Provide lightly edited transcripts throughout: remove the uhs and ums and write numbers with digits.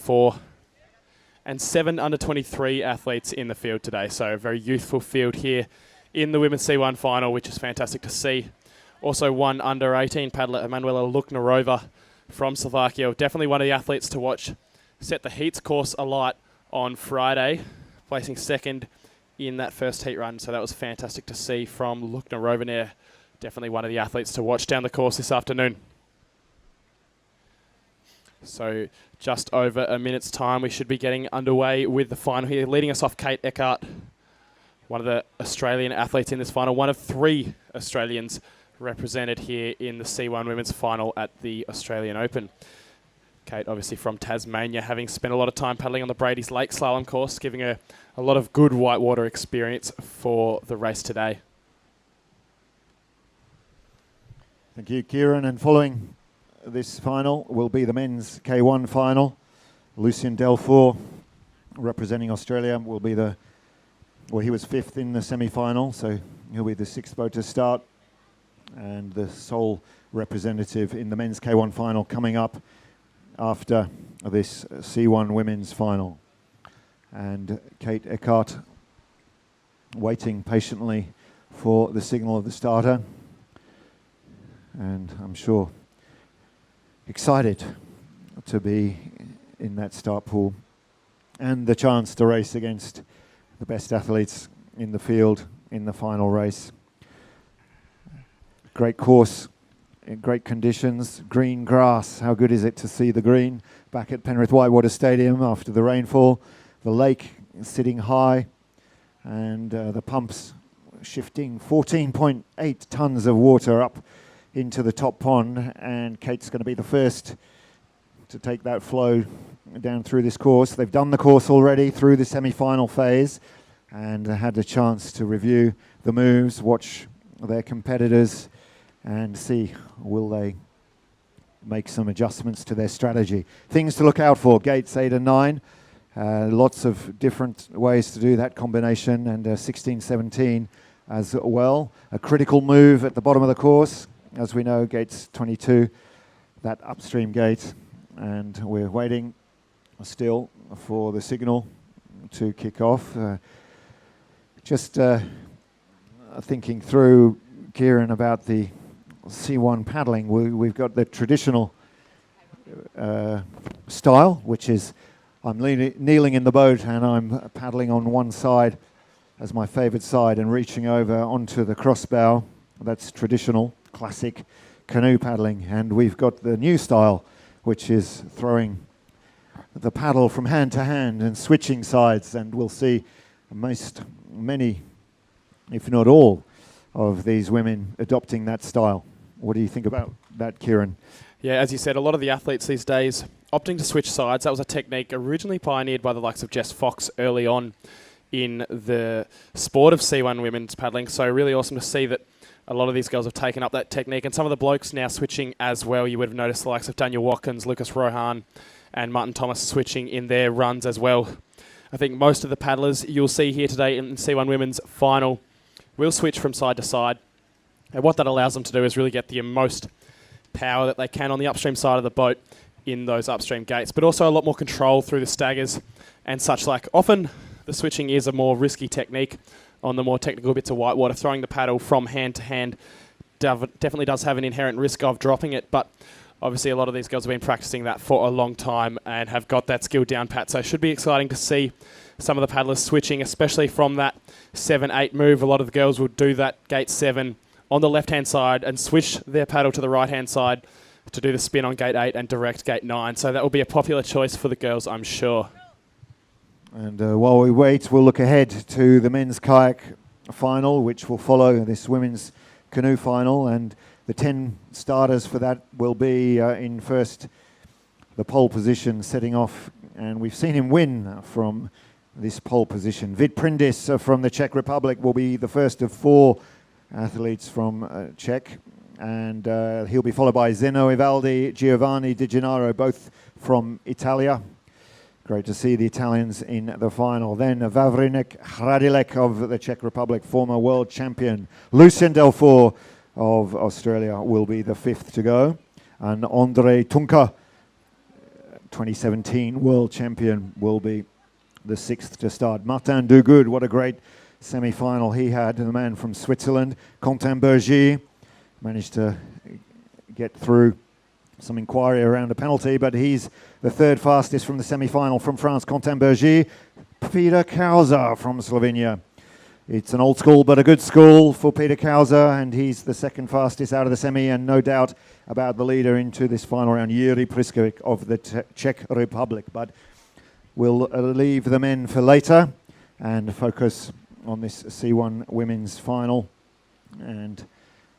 24, and 7 under-23 athletes in the field today. So a very youthful field here in the Women's C1 final, which is fantastic to see. Also one under-18 paddler, Emanuela Luknarova from Slovakia. Definitely one of the athletes to watch. Set the heats course alight on Friday, placing second in that first heat run. So that was fantastic to see from Luknarova there. Definitely one of the athletes to watch down the course this afternoon. So just over a minute's time, we should be getting underway with the final here. Leading us off, Kate Eckhart, one of the Australian athletes in this final. One of 3 Australians represented here in the C1 Women's Final at the Australian Open. Kate, obviously from Tasmania, having spent a lot of time paddling on the Brady's Lake Slalom course, giving her a lot of good whitewater experience for the race today. Thank you, Kieran. And following this final will be the men's K1 final. Lucien Delfour, representing Australia, will be he was 5th in the semi-final, so he'll be the 6th boat to start. And the sole representative in the men's K1 final coming up after this C1 women's final. And Kate Eckhart waiting patiently for the signal of the starter. And I'm sure excited to be in that start pool and the chance to race against the best athletes in the field in the final race. Great course, in great conditions, green grass. How good is it to see the green back at Penrith Whitewater Stadium after the rainfall? The lake sitting high and the pumps shifting 14.8 tonnes of water up into the top pond, and Kate's going to be the first to take that flow down through this course. They've done the course already through the semi-final phase and had a chance to review the moves, watch their competitors and see will they make some adjustments to their strategy. Things to look out for, gates 8 and 9. Lots of different ways to do that combination, and 16-17 as well. A critical move at the bottom of the course. As we know, gates 22, that upstream gate, and we're waiting still for the signal to kick off. Just thinking through, Kieran, about the C1 paddling. We've got the traditional style, which is I'm kneeling in the boat and I'm paddling on one side as my favourite side and reaching over onto the crossbow. That's traditional, classic canoe paddling. And we've got the new style, which is throwing the paddle from hand to hand and switching sides. And we'll see many, if not all, of these women adopting that style. What do you think about that, Kieran? Yeah, as you said, a lot of the athletes these days opting to switch sides. That was a technique originally pioneered by the likes of Jess Fox early on in the sport of C1 women's paddling. So really awesome to see that a lot of these girls have taken up that technique, and some of the blokes now switching as well. You would have noticed the likes of Daniel Watkins, Lucas Rohan and Martin Thomas switching in their runs as well. I think most of the paddlers you'll see here today in the C1 women's final will switch from side to side. And what that allows them to do is really get the most power that they can on the upstream side of the boat in those upstream gates, but also a lot more control through the staggers and such like. Often the switching is a more risky technique on the more technical bits of whitewater. Throwing the paddle from hand to hand definitely does have an inherent risk of dropping it, but obviously a lot of these girls have been practicing that for a long time and have got that skill down pat. So it should be exciting to see some of the paddlers switching, especially from that 7-8 move. A lot of the girls will do that gate 7 on the left-hand side and switch their paddle to the right-hand side to do the spin on gate 8 and direct gate 9. So that will be a popular choice for the girls, I'm sure. And while we wait, we'll look ahead to the men's kayak final, which will follow this women's canoe final. And the 10 starters for that will be in first, the pole position setting off. And we've seen him win from this pole position. Vid Prindis from the Czech Republic will be the first of 4 athletes from Czech. And he'll be followed by Zeno Ivaldi, Giovanni Di Gennaro, both from Italia. Great to see the Italians in the final. Then Vavrinek Hradilek of the Czech Republic, former world champion. Lucien Delfour of Australia will be the 5th to go. And Ondrej 2017 world champion, will be the 6th to start. Martin Duguid, what a great semi-final he had. The man from Switzerland. Quentin Bergier managed to get through some inquiry around a penalty, but he's the 3rd fastest from the semi-final. From France, Quentin Bergier. Peter Kauser from Slovenia. It's an old school but a good school for Peter Kauser, and he's the 2nd fastest out of the semi, and no doubt about the leader into this final round, Jiří Priskovic of the Czech Republic. But we'll leave the men for later and focus on this C1 women's final and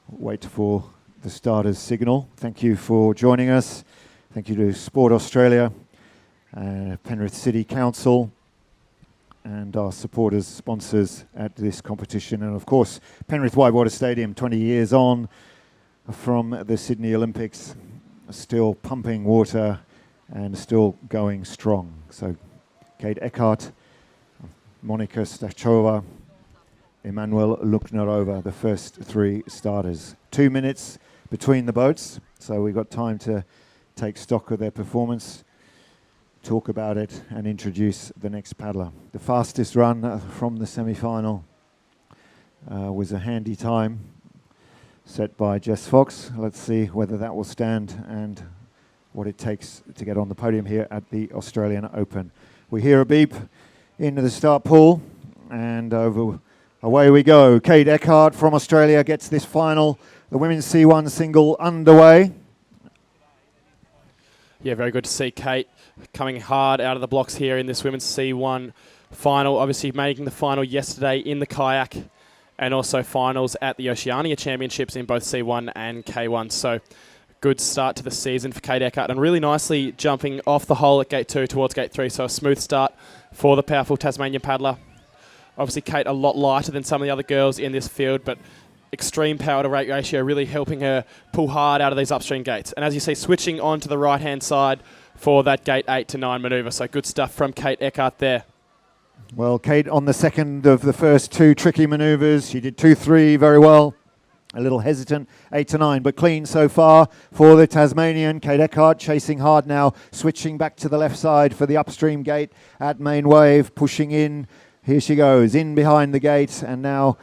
wait for the starters' signal. Thank you for joining us. Thank you to Sport Australia, Penrith City Council, and our supporters, sponsors at this competition. And of course, Penrith Whitewater Stadium, 20 years on from the Sydney Olympics, still pumping water and still going strong. So Kate Eckhart, Monika Stachova, Emanuel Luknerova, the first 3 starters. 2 minutes between the boats, so we've got time to take stock of their performance, talk about it, and introduce the next paddler. The fastest run from the semi-final was a handy time set by Jess Fox. Let's see whether that will stand and what it takes to get on the podium here at the Australian Open. We hear a beep into the start pool, and away we go. Kate Eckhart from Australia gets this final, the women's C1 single, underway. Yeah, very good to see Kate coming hard out of the blocks here in this women's C1 final. Obviously making the final yesterday in the kayak, and also finals at the Oceania Championships in both C1 and K1. So good start to the season for Kate Eckhart, and really nicely jumping off the hole at gate 2 towards gate 3. So a smooth start for the powerful Tasmanian paddler. Obviously Kate a lot lighter than some of the other girls in this field, but extreme power to rate ratio really helping her pull hard out of these upstream gates. And as you see, switching on to the right-hand side for that gate 8 to 9 manoeuvre. So good stuff from Kate Eckhart there. Well, Kate on the second of the first 2 tricky manoeuvres. She did 2-3 very well. A little hesitant, 8 to 9, but clean so far for the Tasmanian. Kate Eckhart chasing hard now, switching back to the left side for the upstream gate at main wave, pushing in. Here she goes, in behind the gate, and now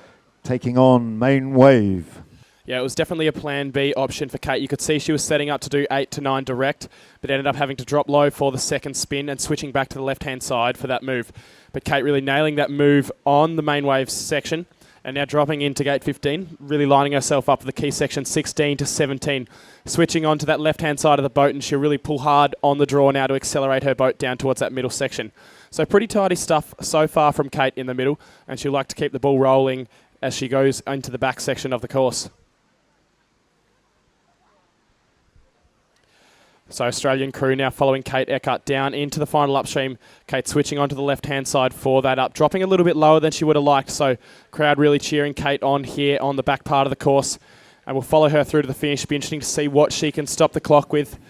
taking on main wave. Yeah, it was definitely a plan B option for Kate. You could see she was setting up to do 8 to 9 direct, but ended up having to drop low for the second spin and switching back to the left-hand side for that move. But Kate really nailing that move on the main wave section, and now dropping into gate 15, really lining herself up for the key section 16 to 17. Switching on to that left-hand side of the boat, and she'll really pull hard on the draw now to accelerate her boat down towards that middle section. So pretty tidy stuff so far from Kate in the middle, and she'll like to keep the ball rolling as she goes into the back section of the course. So Australian crew now following Kate Eckhart down into the final upstream. Kate switching onto the left-hand side for that up, dropping a little bit lower than she would have liked. So crowd really cheering Kate on here on the back part of the course. And we'll follow her through to the finish. It'll be interesting to see what she can stop the clock with.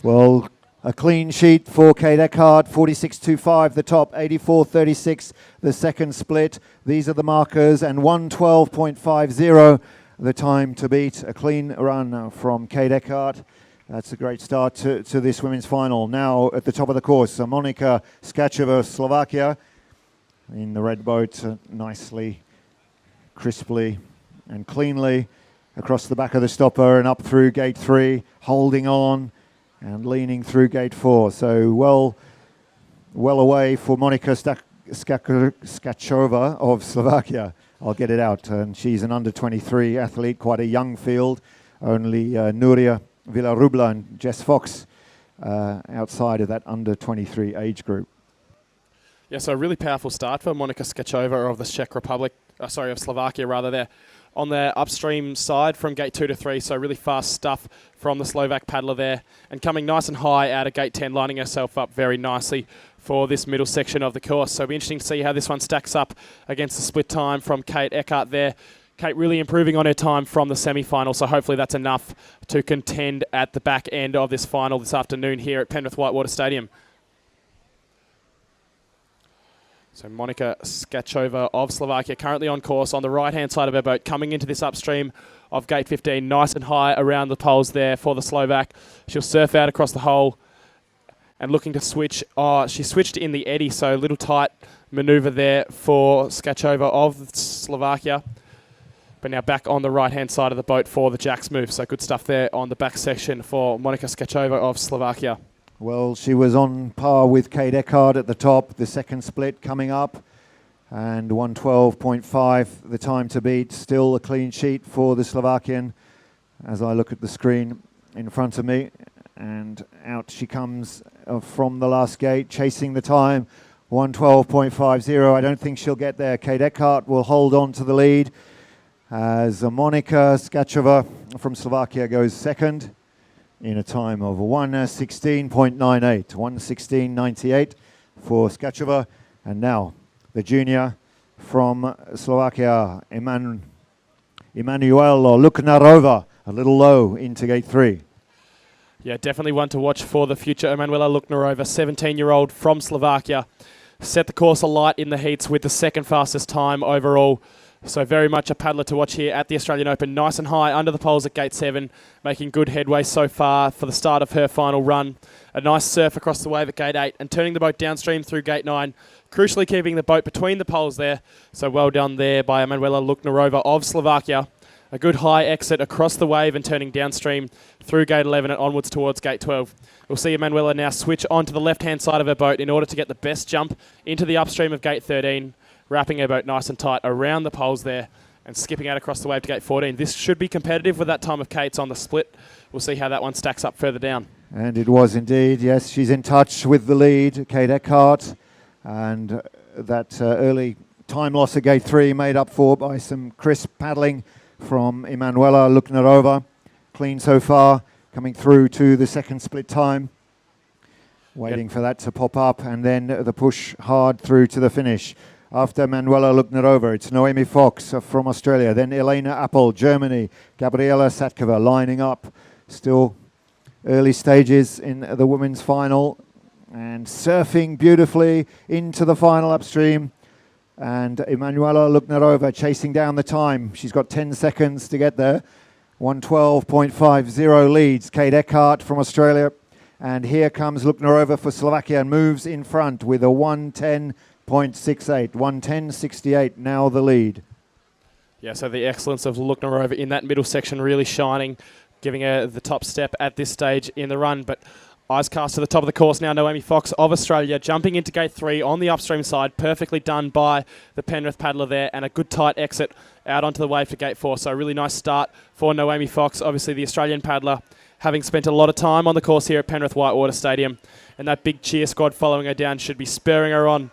Well, a clean sheet for Kate Eckhart, 46.25 the top, 84.36 the second split. These are the markers, and 112.50 the time to beat. A clean run from Kate Eckhart. That's a great start to this women's final. Now at the top of the course, Monika Skacheva, Slovakia, in the red boat, nicely, crisply and cleanly across the back of the stopper and up through gate 3, holding on and leaning through gate 4. So well away for Monika Skachova of Slovakia. I'll get it out. And she's an under-23 athlete, quite a young field. Only Nuria Villarubla and Jess Fox outside of that under-23 age group. Yeah, so a really powerful start for Monika Skachova of the Czech Republic, of Slovakia rather there. On the upstream side from gate 2 to 3, so really fast stuff from the Slovak paddler there. And coming nice and high out of gate 10, lining herself up very nicely for this middle section of the course. So it'll be interesting to see how this one stacks up against the split time from Kate Eckhart there. Kate really improving on her time from the semi-final, so hopefully that's enough to contend at the back end of this final this afternoon here at Penrith Whitewater Stadium. So Monika Skachova of Slovakia currently on course on the right-hand side of her boat, coming into this upstream of gate 15, nice and high around the poles there for the Slovak. She'll surf out across the hole and looking to switch. She switched in the eddy, so a little tight manoeuvre there for Skachova of Slovakia. But now back on the right-hand side of the boat for the jacks move. So good stuff there on the back section for Monika Skachova of Slovakia. Well, she was on par with Kate Eckhart at the top, the second split coming up. And 112.5, the time to beat. Still a clean sheet for the Slovakian as I look at the screen in front of me. And out she comes from the last gate, chasing the time. 112.50. I don't think she'll get there. Kate Eckhart will hold on to the lead as Monika Skachova from Slovakia goes second in a time of 1:16.98. 1:16.98 for Skachova. And now the junior from Slovakia, Emanuela Luknarova, a little low into gate 3. Yeah, definitely one to watch for the future. Emanuela Luknarova, 17-year-old from Slovakia. Set the course alight in the heats with the second fastest time overall. So very much a paddler to watch here at the Australian Open. Nice and high under the poles at gate 7, making good headway so far for the start of her final run. A nice surf across the wave at gate 8 and turning the boat downstream through gate 9. Crucially keeping the boat between the poles there. So well done there by Emanuela Luknarova of Slovakia. A good high exit across the wave and turning downstream through gate 11 and onwards towards gate 12. We'll see Emanuela now switch onto the left-hand side of her boat in order to get the best jump into the upstream of gate 13, wrapping her boat nice and tight around the poles there and skipping out across the wave to gate 14. This should be competitive with that time of Kate's on the split. We'll see how that one stacks up further down. And it was indeed, yes, she's in touch with the lead, Kate Eckhart, and that early time loss at gate 3 made up for by some crisp paddling from Emanuela Luknarova. Clean so far, coming through to the second split time. Waiting for that to pop up, and then the push hard through to the finish. After Manuela Luknarova, it's Noemi Fox from Australia, then Elena Appel, Germany, Gabriela Satkova lining up. Still early stages in the women's final, and surfing beautifully into the final upstream. And Emanuela Luknarova chasing down the time. She's got 10 seconds to get there. 112.50 leads Kate Eckhart from Australia. And here comes Luknarova for Slovakia and moves in front with a 110.68. 110.68 now the lead. Yeah, so the excellence of Luknarova in that middle section really shining, giving her the top step at this stage in the run. But eyes cast to the top of the course now. Noemi Fox of Australia jumping into gate 3 on the upstream side. Perfectly done by the Penrith paddler there, and a good tight exit out onto the wave for gate 4. So a really nice start for Noemi Fox, obviously the Australian paddler, having spent a lot of time on the course here at Penrith Whitewater Stadium. And that big cheer squad following her down should be spurring her on.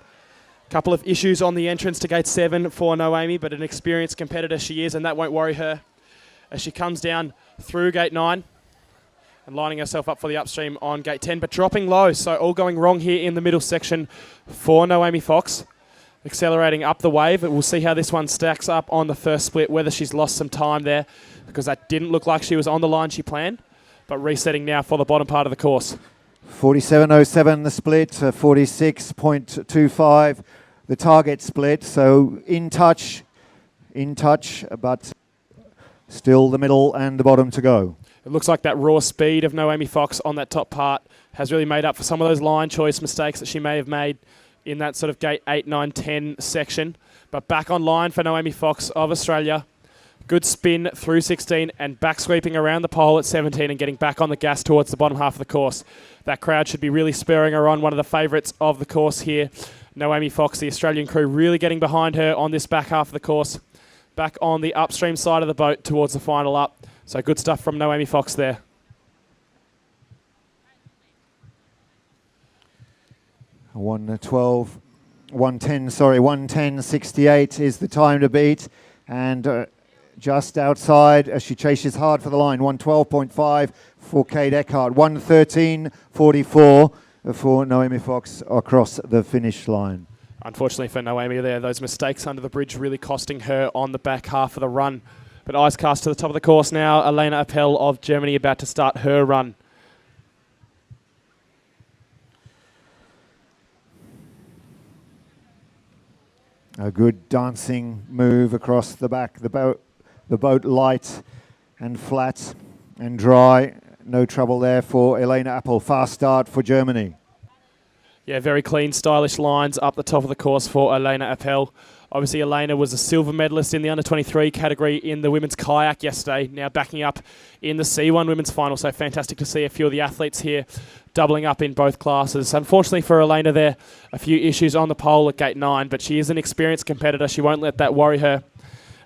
Couple of issues on the entrance to gate 7 for Noemi, but an experienced competitor she is, and that won't worry her as she comes down through gate 9. And lining herself up for the upstream on gate 10, but dropping low. So all going wrong here in the middle section for Noemi Fox. Accelerating up the wave. We'll see how this one stacks up on the first split, whether she's lost some time there, because that didn't look like she was on the line she planned. But resetting now for the bottom part of the course. 47.07 the split, 46.25 the target split. So in touch, but still the middle and the bottom to go. It looks like that raw speed of Noemi Fox on that top part has really made up for some of those line choice mistakes that she may have made in that sort of gate 8, 9, 10 section. But back on line for Noemi Fox of Australia. Good spin through 16 and back sweeping around the pole at 17 and getting back on the gas towards the bottom half of the course. That crowd should be really spurring her on. One of the favourites of the course here. Noemi Fox, the Australian crew, really getting behind her on this back half of the course. Back on the upstream side of the boat towards the final up. So good stuff from Noemi Fox there. One 110.68 is the time to beat, and just outside as she chases hard for the line. 112.5 for Kate Eckhart. 113.44 for Noemi Fox across the finish line. Unfortunately for Noemi there, those mistakes under the bridge really costing her on the back half of the run. But eyes cast to the top of the course now. Elena Appel of Germany about to start her run. A good dancing move across the back. The boat light and flat and dry. No trouble there for Elena Appel. Fast start for Germany. Yeah, very clean, stylish lines up the top of the course for Elena Appel. Obviously, Elena was a silver medalist in the under-23 category in the women's kayak yesterday, now backing up in the C1 women's final. So fantastic to see a few of the athletes here doubling up in both classes. Unfortunately for Elena there, a few issues on the pole at gate 9, but she is an experienced competitor. She won't let that worry her.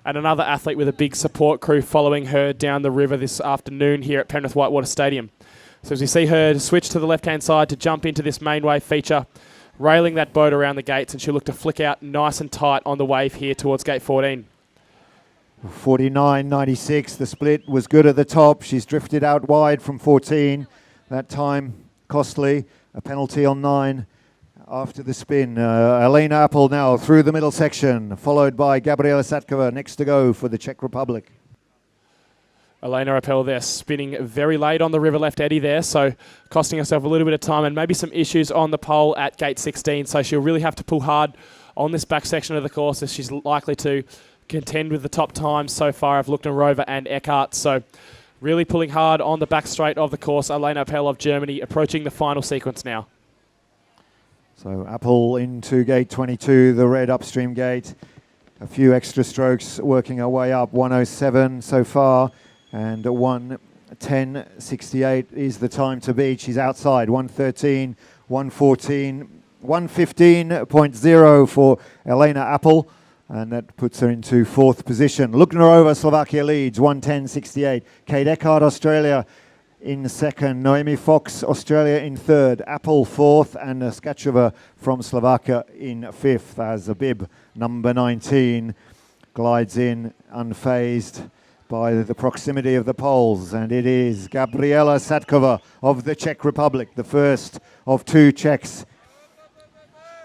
And another athlete with a big support crew following her down the river this afternoon here at Penrith Whitewater Stadium. So as we see her switch to the left-hand side to jump into this main wave feature, railing that boat around the gates, and she'll look to flick out nice and tight on the wave here towards gate 14. 49.96, the split was good at the top. She's drifted out wide from 14. That time costly, a penalty on 9 after the spin. Elena Appel now through the middle section, followed by Gabriela Satkova next to go for the Czech Republic. Elena Appel there spinning very late on the river left eddy there, so costing herself a little bit of time and maybe some issues on the pole at gate 16, so she'll really have to pull hard on this back section of the course as she's likely to contend with the top times so far of Lucknerova and Eckhart. So really pulling hard on the back straight of the course. Elena Appel of Germany approaching the final sequence now. So Appel into gate 22, the red upstream gate. A few extra strokes working her way up, 107 so far. And 1:10.68 is the time to beat. She's outside, 1:13, 1:14, 1:15.0 for Elena Appel. And that puts her into 4th position. Lucknerova, Slovakia leads, 1:10.68. Kate Eckhart, Australia in 2nd. Noemi Fox, Australia in 3rd. Appel 4th. And Skachova from Slovakia in 5th as a bib number 19 glides in unfazed by the proximity of the poles, and it is Gabriela Satkova of the Czech Republic, the first of 2 Czechs.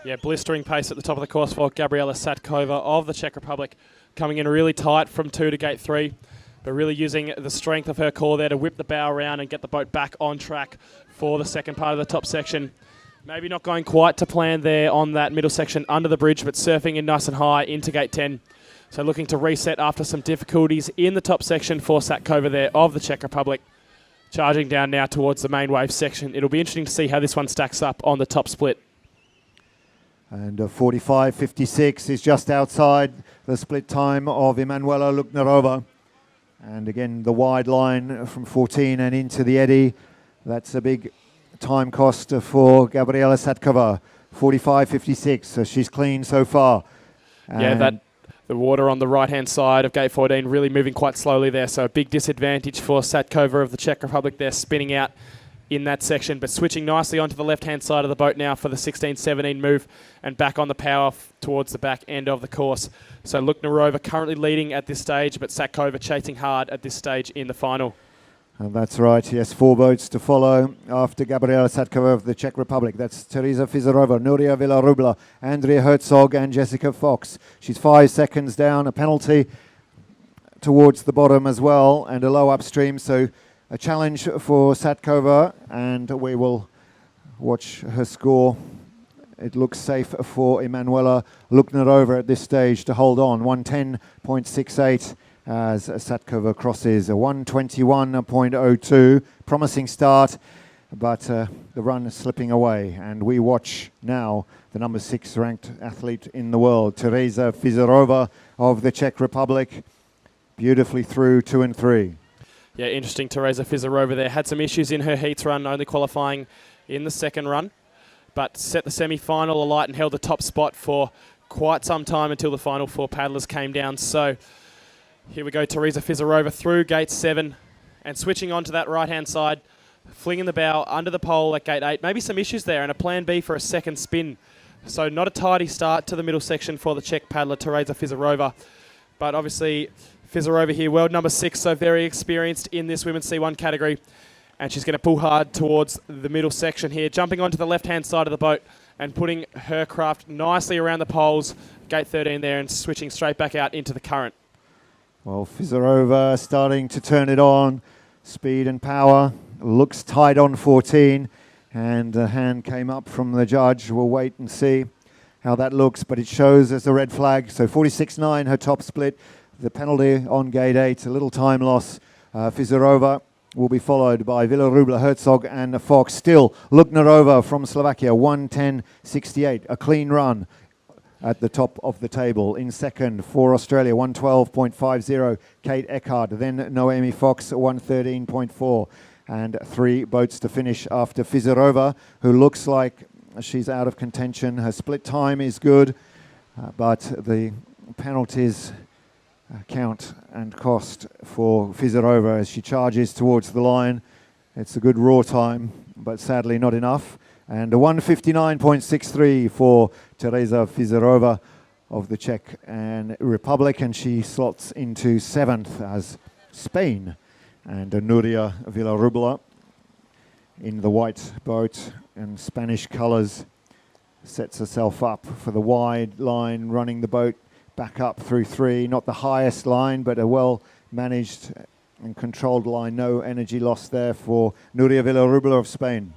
Yeah, blistering pace at the top of the course for Gabriela Satkova of the Czech Republic, coming in really tight from 2 to gate 3, but really using the strength of her core there to whip the bow around and get the boat back on track for the second part of the top section. Maybe not going quite to plan there on that middle section under the bridge, but surfing in nice and high into gate 10. So looking to reset after some difficulties in the top section for Satkova there of the Czech Republic. Charging down now towards the main wave section. It'll be interesting to see how this one stacks up on the top split. And 45.56 is just outside the split time of Emanuela Lucknerova. And again, the wide line from 14 and into the eddy. That's a big time cost for Gabriela Satkova. 45.56, so she's clean so far. And the water on the right-hand side of gate 14 really moving quite slowly there, so a big disadvantage for Satkova of the Czech Republic there, spinning out in that section, but switching nicely onto the left-hand side of the boat now for the 16-17 move and back on the power towards the back end of the course. So Lucknerova currently leading at this stage, but Satkova chasing hard at this stage in the final. And that's right, yes, 4 boats to follow after Gabriela Satkova of the Czech Republic. That's Teresa Fizerova, Nuria Villarubla, Andrea Herzog and Jessica Fox. She's 5 seconds down, a penalty towards the bottom as well, and a low upstream, so a challenge for Satkova, and we will watch her score. It looks safe for Emanuela Lucknerova at this stage to hold on, 110.68. As Satkova crosses a 121.02. Promising start, but the run is slipping away. And we watch now the number 6 ranked athlete in the world, Teresa Fizerova of the Czech Republic, beautifully through 2 and 3. Yeah, interesting. Teresa Fizerova there had some issues in her heats run, only qualifying in the second run, but set the semi-final alight and held the top spot for quite some time until the final 4 paddlers came down. So here we go, Teresa Fizerova through gate 7 and switching on to that right-hand side, flinging the bow under the pole at gate 8. Maybe some issues there and a plan B for a second spin. So not a tidy start to the middle section for the Czech paddler, Teresa Fizerova. But obviously, Fizerova here, world number 6, so very experienced in this women's C1 category. And she's going to pull hard towards the middle section here, jumping onto the left-hand side of the boat and putting her craft nicely around the poles, gate 13 there, and switching straight back out into the current. Well, Fizerova starting to turn it on. Speed and power. Looks tight on 14. And a hand came up from the judge. We'll wait and see how that looks. But it shows as a red flag. So 46.9, her top split. The penalty on gate 8. A little time loss. Fizerova will be followed by Villaruble, Herzog and Fox. Still, Luknerova from Slovakia, 1:10.68, a clean run at the top of the table. In second for Australia, 1:12.50, Kate Eckhart. Then Noemi Fox, 1:13.4. And 3 boats to finish after Fizerova, who looks like she's out of contention. Her split time is good, but the penalties count and cost for Fizerova as she charges towards the line. It's a good raw time, but sadly not enough. And a 1:59.63 for Teresa Fizerova of the Czech and Republic, and she slots into 7th as Spain. And Nuria Villarubla in the white boat and Spanish colours sets herself up for the wide line, running the boat back up through 3. Not the highest line, but a well managed and controlled line. No energy loss there for Nuria Villarubla of Spain.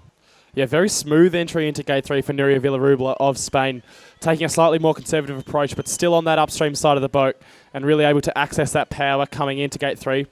Yeah, very smooth entry into Gate 3 for Nuria Villarubla of Spain, taking a slightly more conservative approach, but still on that upstream side of the boat and really able to access that power coming into Gate 3.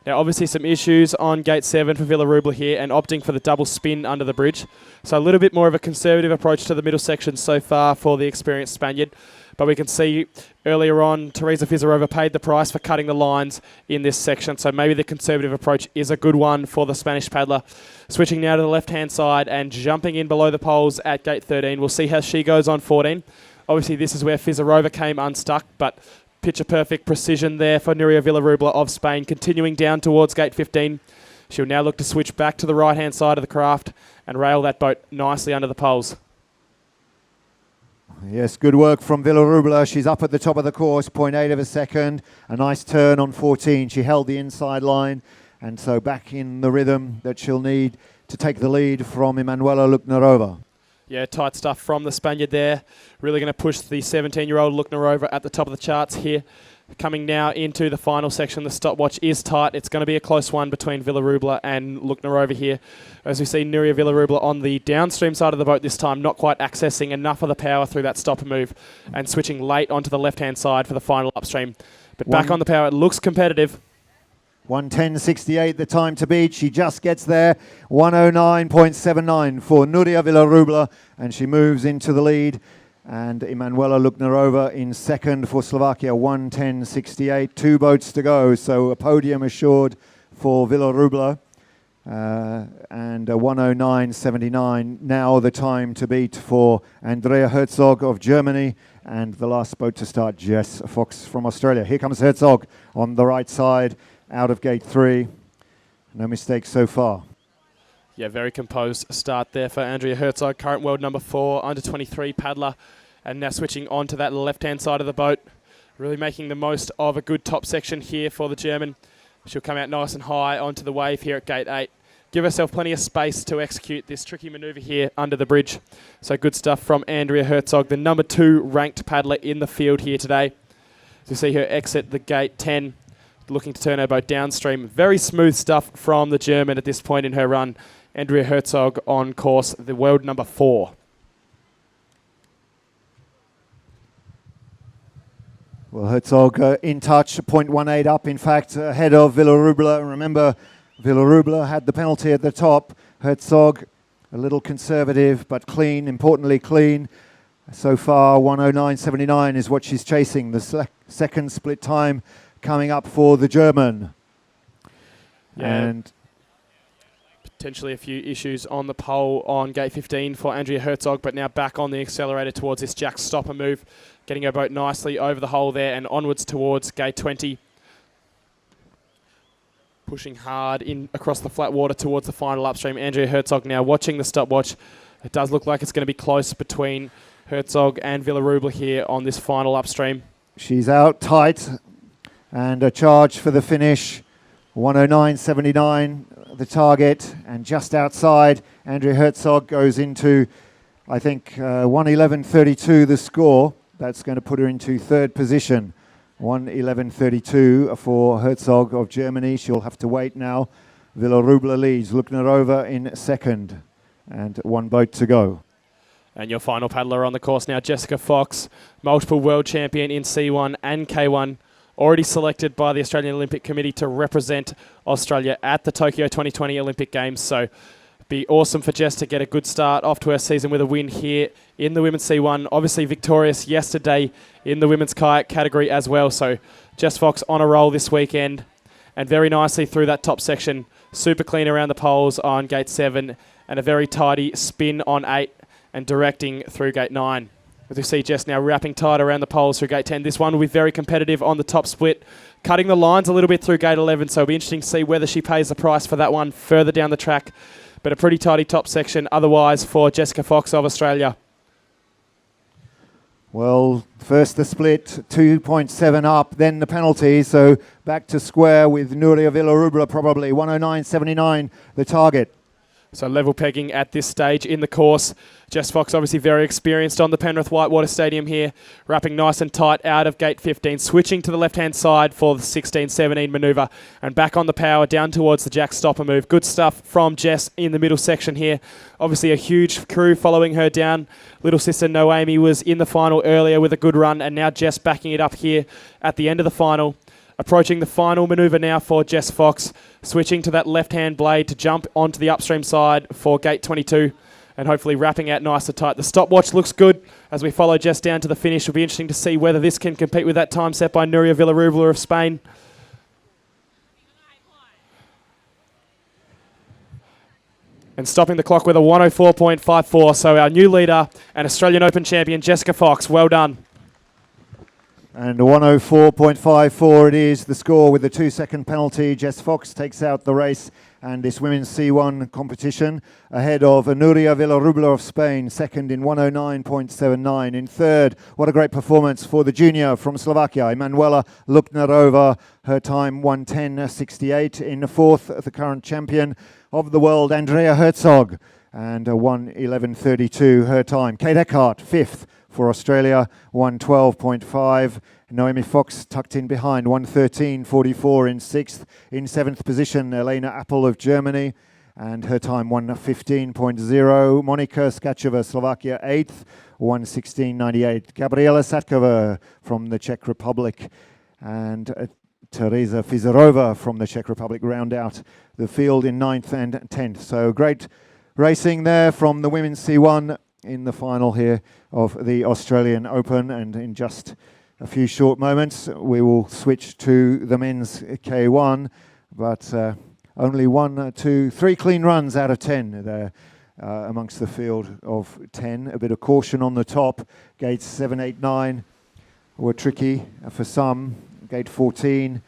Now, obviously some issues on Gate 7 for Villarubla here and opting for the double spin under the bridge. So a little bit more of a conservative approach to the middle section so far for the experienced Spaniard. But we can see earlier on, Teresa Fizerova paid the price for cutting the lines in this section. So maybe the conservative approach is a good one for the Spanish paddler. Switching now to the left-hand side and jumping in below the poles at Gate 13. We'll see how she goes on 14. Obviously, this is where Fizerova came unstuck, but picture-perfect precision there for Nuria Villarubla of Spain. Continuing down towards Gate 15. She'll now look to switch back to the right-hand side of the craft and rail that boat nicely under the poles. Yes, good work from Villarubla. She's up at the top of the course, 0.8 of a second. A nice turn on 14. She held the inside line, and so back in the rhythm that she'll need to take the lead from Emanuela Luknerova. Yeah, tight stuff from the Spaniard there. Really going to push the 17-year-old Luknerova at the top of the charts here. Coming now into the final section, the stopwatch is tight. It's going to be a close one between Villarubla and Luknerova here. As we see Nuria Villarubla on the downstream side of the boat this time, not quite accessing enough of the power through that stopper move and switching late onto the left-hand side for the final upstream. But back on the power, it looks competitive. 1:10.68 the time to beat. She just gets there. 1:09.79 for Nuria Villarubla, and she moves into the lead. And Emanuela Luknerova in second for Slovakia, 1:10.68. 2 boats to go, so a podium assured for Villarubla. And 1:09.79 now the time to beat for Andrea Herzog of Germany. And the last boat to start, Jess Fox from Australia. Here comes Herzog on the right side, out of Gate 3. No mistakes so far. Yeah, very composed start there for Andrea Herzog, current world number 4, under 23 paddler. And now switching on to that left-hand side of the boat. Really making the most of a good top section here for the German. She'll come out nice and high onto the wave here at Gate 8. Give herself plenty of space to execute this tricky manoeuvre here under the bridge. So good stuff from Andrea Herzog, the number 2 ranked paddler in the field here today. So you see her exit the Gate 10, looking to turn her boat downstream. Very smooth stuff from the German at this point in her run. Andrea Herzog on course, the world number 4. Well, Herzog in touch, 0.18 up, in fact, ahead of Villarubla. Remember, Villarubla had the penalty at the top. Herzog, a little conservative, but clean, importantly clean. So far, 1:09.79 is what she's chasing. The second split time coming up for the German. Yeah. And potentially a few issues on the pole on Gate 15 for Andrea Herzog, but now back on the accelerator towards this jack stopper move, getting her boat nicely over the hole there and onwards towards Gate 20. Pushing hard in across the flat water towards the final upstream. Andrea Herzog now watching the stopwatch. It does look like it's going to be close between Herzog and Villarubla here on this final upstream. She's out tight, and a charge for the finish. 1:09.79 the target, and just outside, Andrea Herzog goes into, I think, 1:11.32 the score. That's going to put her into third position. 1:11.32 for Herzog of Germany. She'll have to wait now. Villarubla leads. Luknerova in second, and 1 boat to go. And your final paddler on the course now, Jessica Fox, multiple world champion in C1 and K1 already selected by the Australian Olympic Committee to represent Australia at the Tokyo 2020 Olympic Games. So be awesome for Jess to get a good start off to her season with a win here in the Women's C1. Obviously victorious yesterday in the Women's Kayak category as well. So Jess Fox on a roll this weekend, and very nicely through that top section. Super clean around the poles on gate 7, and a very tidy spin on 8 and directing through gate 9. As we see Jess now wrapping tight around the poles through gate 10. This one will be very competitive on the top split, cutting the lines a little bit through gate 11, so it'll be interesting to see whether she pays the price for that one further down the track. But a pretty tidy top section otherwise for Jessica Fox of Australia. Well, first the split, 2.7 up, then the penalty, so back to square with Nuria Villarubla probably, 109.79 the target. So level pegging at this stage in the course. Jess Fox obviously very experienced on the Penrith Whitewater Stadium here, wrapping nice and tight out of gate 15, switching to the left-hand side for the 16-17 manoeuvre, and back on the power down towards the jack stopper move. Good stuff from Jess in the middle section here. Obviously a huge crew following her down. Little sister Noemi was in the final earlier with a good run, and now Jess backing it up here at the end of the final. Approaching the final manoeuvre now for Jess Fox, switching to that left-hand blade to jump onto the upstream side for gate 22, and hopefully wrapping out nice and tight. The stopwatch looks good as we follow Jess down to the finish. It'll be interesting to see whether this can compete with that time set by Nuria Villarubla of Spain. And stopping the clock with a 104.54. So our new leader and Australian Open champion, Jessica Fox. Well done. And 104.54 it is, the score with the 2-second penalty. Jess Fox takes out the race and this women's C1 competition ahead of Nuria Villarubla of Spain, second in 109.79. In third, what a great performance for the junior from Slovakia, Emanuela Luknarova, her time 110.68. In fourth, the current champion of the world, Andrea Herzog, and 111.32 her time. Kate Eckhart, fifth for Australia, 112.5. Noemi Fox tucked in behind, 113.44 in sixth. In seventh position, Elena Appel of Germany, and her time 115.0. Monika Skacheva, Slovakia, eighth, 116.98. Gabriela Satkova from the Czech Republic, and Teresa Fizerova from the Czech Republic round out the field in ninth and 10th. So great racing there from the women's C1 in the final here of the Australian Open, and in just a few short moments we will switch to the men's K1, but only 1, 2, 3 clean runs out of 10 there amongst the field of 10. A bit of caution on the top. Gates 7, 8, 9 were tricky for some. Gate 14,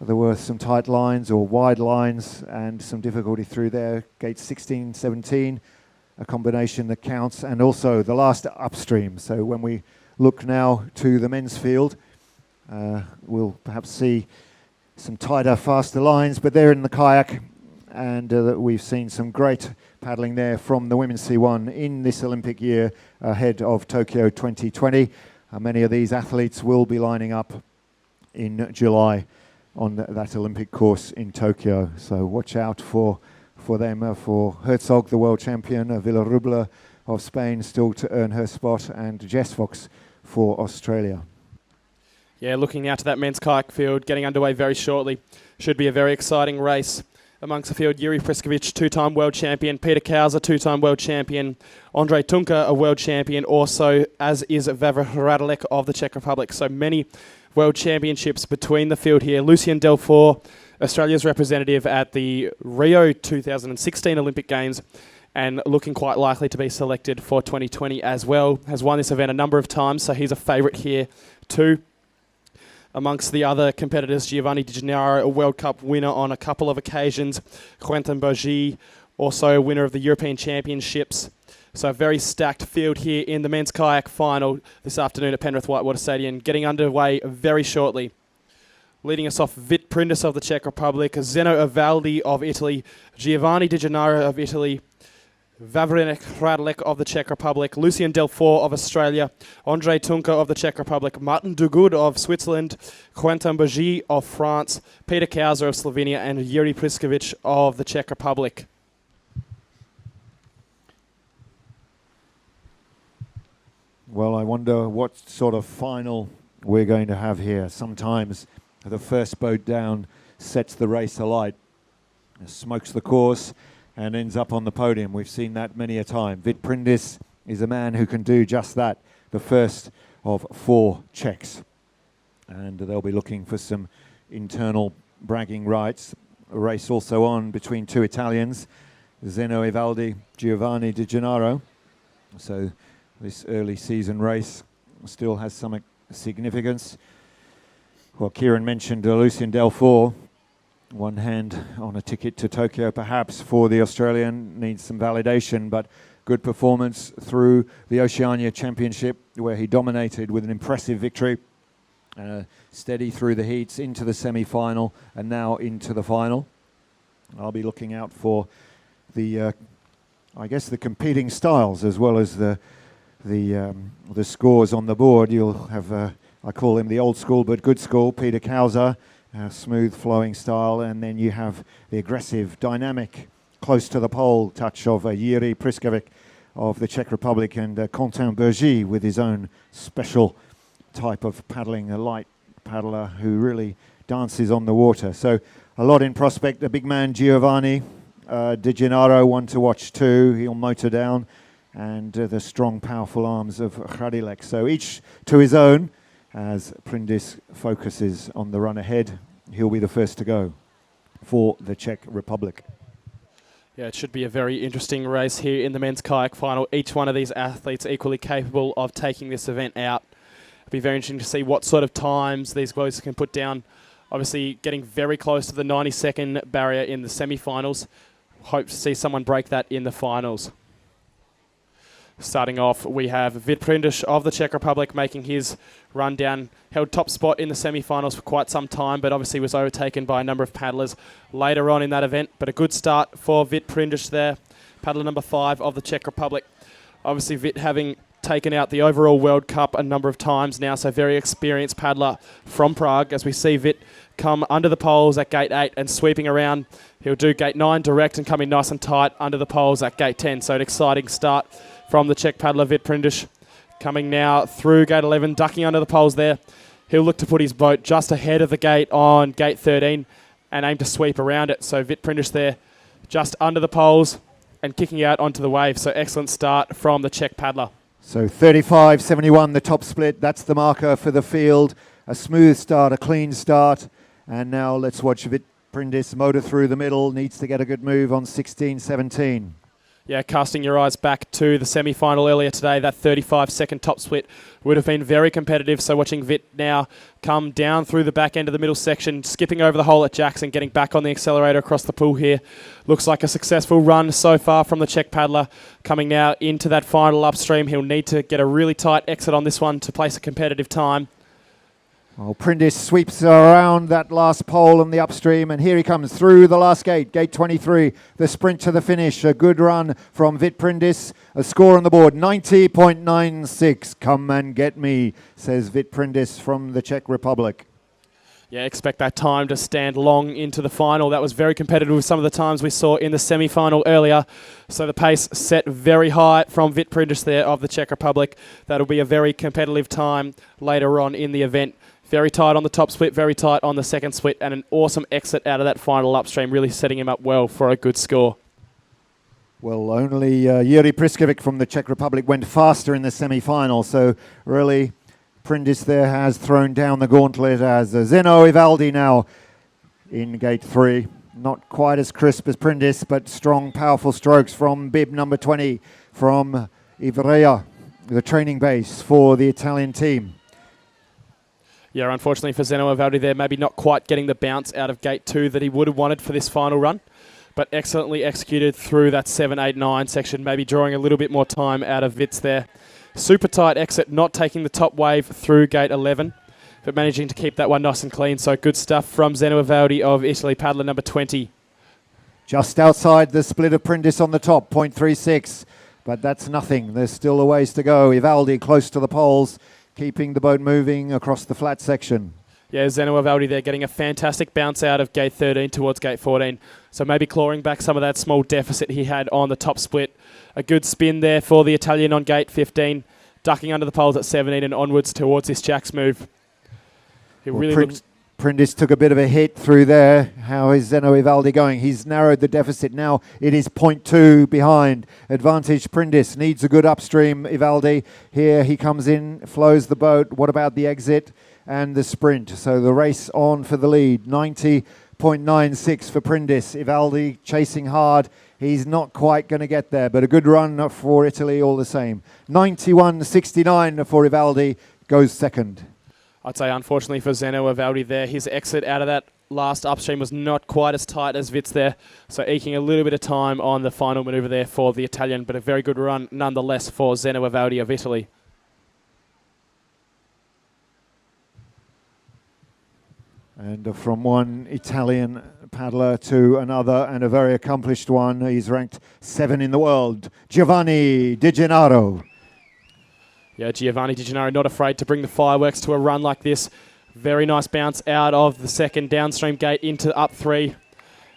there were some tight lines or wide lines and some difficulty through there. Gate 16, 17, a combination that counts, and also the last upstream. So when we look now to the men's field, we'll perhaps see some tighter, faster lines, but they're in the kayak, and we've seen some great paddling there from the women's C1 in this Olympic year ahead of Tokyo 2020. Many of these athletes will be lining up in July on that Olympic course in Tokyo. So watch out for them, for Herzog, the world champion, Villarubla of Spain still to earn her spot, and Jess Fox for Australia. Yeah, looking out to that men's kayak field, getting underway very shortly. Should be a very exciting race. Amongst the field, Yuri Priskovic, two-time world champion, Peter Kauser, two-time world champion, Andrej Tunka, a world champion, also as is Vavra Radilek of the Czech Republic. So many world championships between the field here. Lucien Delfour, Australia's representative at the Rio 2016 Olympic Games, and looking quite likely to be selected for 2020 as well. Has won this event a number of times, so he's a favourite here too. Amongst the other competitors, Giovanni Di Gennaro, a World Cup winner on a couple of occasions. Quentin Bogie, also a winner of the European Championships. So a very stacked field here in the men's kayak final this afternoon at Penrith Whitewater Stadium, getting underway very shortly. Leading us off, Vit Prindis of the Czech Republic, Zeno Avaldi of Italy, Giovanni Di Gennaro of Italy, Vavrinek Radilek of the Czech Republic, Lucien Delfour of Australia, Andrej Tunka of the Czech Republic, Martin Duguid of Switzerland, Quentin Bogie of France, Peter Kauser of Slovenia, and Yuri Priskovic of the Czech Republic. Well, I wonder what sort of final we're going to have here. Sometimes the first boat down sets the race alight, smokes the course, and ends up on the podium. We've seen that many a time. Vit Prindis is a man who can do just that, the first of 4 Czechs. And they'll be looking for some internal bragging rights. A race also on between 2 Italians, Zeno Evaldi, Giovanni Di Gennaro. So this early season race still has some significance. Well, Kieran mentioned Lucien Delfour. One hand on a ticket to Tokyo, perhaps, for the Australian. Needs some validation, but good performance through the Oceania Championship, where he dominated with an impressive victory. Steady through the heats, into the semi-final, and now into the final. I'll be looking out for the, I guess, the competing styles as well as the scores on the board. You'll have, I call him the old school but good school, Peter Kauser. Smooth flowing style, and then you have the aggressive, dynamic, close to the pole touch of Jiří Priskovic of the Czech Republic, and Quentin Bergy with his own special type of paddling, a light paddler who really dances on the water. So a lot in prospect. The big man Giovanni Di Gennaro, one to watch too. He'll motor down, and the strong, powerful arms of Hradilek. So each to his own. As Prindis focuses on the run ahead, he'll be the first to go for the Czech Republic. Yeah, it should be a very interesting race here in the men's kayak final. Each one of these athletes equally capable of taking this event out. It'll be very interesting to see what sort of times these guys can put down. Obviously, getting very close to the 90-second barrier in the semi-finals. Hope to see someone break that in the finals. Starting off, we have Vit Prindis of the Czech Republic making his run down. Held top spot in the semi-finals for quite some time, but obviously was overtaken by a number of paddlers later on in that event. But a good start for Vit Prindis there. Paddler number 5 of the Czech Republic. Obviously, Vit having taken out the overall World Cup a number of times now, so very experienced paddler from Prague. As we see Vit come under the poles at gate 8 and sweeping around. He'll do gate 9 direct and come in nice and tight under the poles at gate 10. So an exciting start from the Czech paddler Vit Prindis. Coming now through gate 11, ducking under the poles there. He'll look to put his boat just ahead of the gate on gate 13 and aim to sweep around it. So Vit Prindis there just under the poles and kicking out onto the wave. So excellent start from the Czech paddler. So 35.71, the top split. That's the marker for the field. A smooth start, a clean start. And now let's watch Vit Prindis motor through the middle. Needs to get a good move on 16.17. Yeah, casting your eyes back to the semi-final earlier today, that 35-second top split would have been very competitive. So watching Vit now come down through the back end of the middle section, skipping over the hole at Jackson, getting back on the accelerator across the pool here. Looks like a successful run so far from the Czech paddler. Coming now into that final upstream. He'll need to get a really tight exit on this one to place a competitive time. Well, Prindis sweeps around that last pole on the upstream, and here he comes through the last gate, gate 23, the sprint to the finish. A good run from Vit Prindis. A score on the board, 90.96. Come and get me, says Vit Prindis from the Czech Republic. Yeah, expect that time to stand long into the final. That was very competitive with some of the times we saw in the semi-final earlier. So the pace set very high from Vit Prindis there of the Czech Republic. That'll be a very competitive time later on in the event. Very tight on the top split, very tight on the second split, and an awesome exit out of that final upstream, really setting him up well for a good score. Well, only Jiří Priskovic from the Czech Republic went faster in the semi-final, so really Prindis there has thrown down the gauntlet as Zeno Evaldi now in gate 3. Not quite as crisp as Prindis, but strong, powerful strokes from bib number 20 from Ivrea, the training base for the Italian team. Yeah, unfortunately for Zeno Evaldi there, maybe not quite getting the bounce out of gate 2 that he would have wanted for this final run, but excellently executed through that 7, 8, 9 section, maybe drawing a little bit more time out of Vits there. Super tight exit, not taking the top wave through gate 11, but managing to keep that one nice and clean. So good stuff from Zeno Evaldi of Italy, paddler number 20. Just outside the split of Prindis on the top, 0.36, but that's nothing. There's still a ways to go. Evaldi close to the poles, keeping the boat moving across the flat section. Yeah, Zeno Evaldi there getting a fantastic bounce out of gate 13 towards gate 14. So maybe clawing back some of that small deficit he had on the top split. A good spin there for the Italian on gate 15, ducking under the poles at 17 and onwards towards this Jack's move. He really looks... Prindis took a bit of a hit through there. How is Zeno Ivaldi going? He's narrowed the deficit. Now it is 0.2 behind. Advantage Prindis. Needs a good upstream. Ivaldi. Here he comes in, flows the boat. What about the exit and the sprint? So the race on for the lead. 90.96 for Prindis. Ivaldi chasing hard. He's not quite going to get there, but a good run for Italy all the same. 91.69 for Ivaldi. Goes second. I'd say, unfortunately for Zeno Ivaldi there, his exit out of that last upstream was not quite as tight as Vit's there, so eking a little bit of time on the final manoeuvre there for the Italian, but a very good run nonetheless for Zeno Ivaldi of Italy. And from one Italian paddler to another, and a very accomplished one. He's ranked 7 in the world, Giovanni Di Gennaro. Yeah, Giovanni Di Gennaro not afraid to bring the fireworks to a run like this. Very nice bounce out of the second downstream gate into up 3.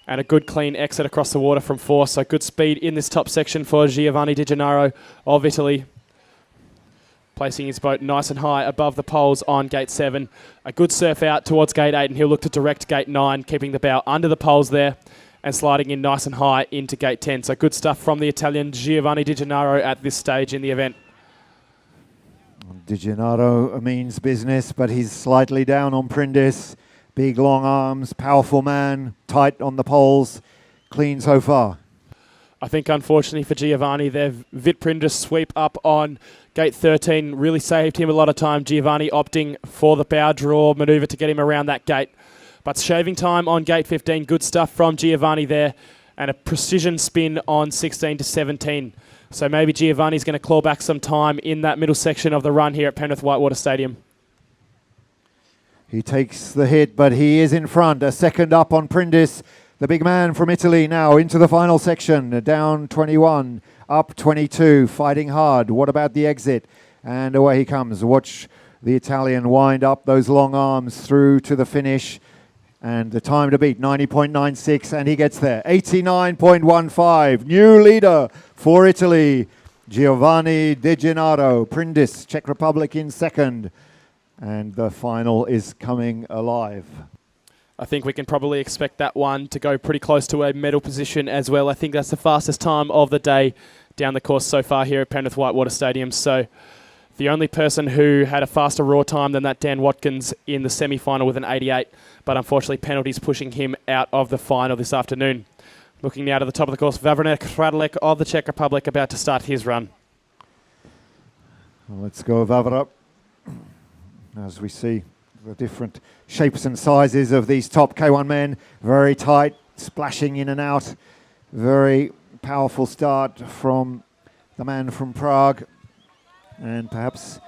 And a good clean exit across the water from 4. So good speed in this top section for Giovanni Di Gennaro of Italy. Placing his boat nice and high above the poles on gate 7. A good surf out towards gate 8, and he'll look to direct gate 9, keeping the bow under the poles there and sliding in nice and high into gate 10. So good stuff from the Italian Giovanni Di Gennaro at this stage in the event. Di Gennaro means business, but he's slightly down on Prindis. Big long arms, powerful man, tight on the poles, clean so far. I think unfortunately for Giovanni there, Vit Prindis sweep up on gate 13 really saved him a lot of time. Giovanni opting for the bow draw manoeuvre to get him around that gate. But shaving time on gate 15, good stuff from Giovanni there, and a precision spin on 16 to 17. So maybe Giovanni's going to claw back some time in that middle section of the run here at Penrith Whitewater Stadium. He takes the hit, but he is in front. A second up on Prindis. The big man from Italy now into the final section. Down 21, up 22, fighting hard. What about the exit? And away he comes. Watch the Italian wind up those long arms through to the finish. And the time to beat, 90.96, and he gets there. 89.15. New leader for Italy, Giovanni Di Gennaro. Prindis, Czech Republic in second. And the final is coming alive. I think we can probably expect that one to go pretty close to a medal position as well. I think that's the fastest time of the day down the course so far here at Penrith Whitewater Stadium. So the only person who had a faster raw time than that, Dan Watkins, in the semi-final with an 88, but unfortunately penalties pushing him out of the final this afternoon. Looking now to the top of the course, Vavranek Radilek of the Czech Republic about to start his run. Well, let's go Vavra. As we see the different shapes and sizes of these top K1 men, very tight, splashing in and out. Very powerful start from the man from Prague. And perhaps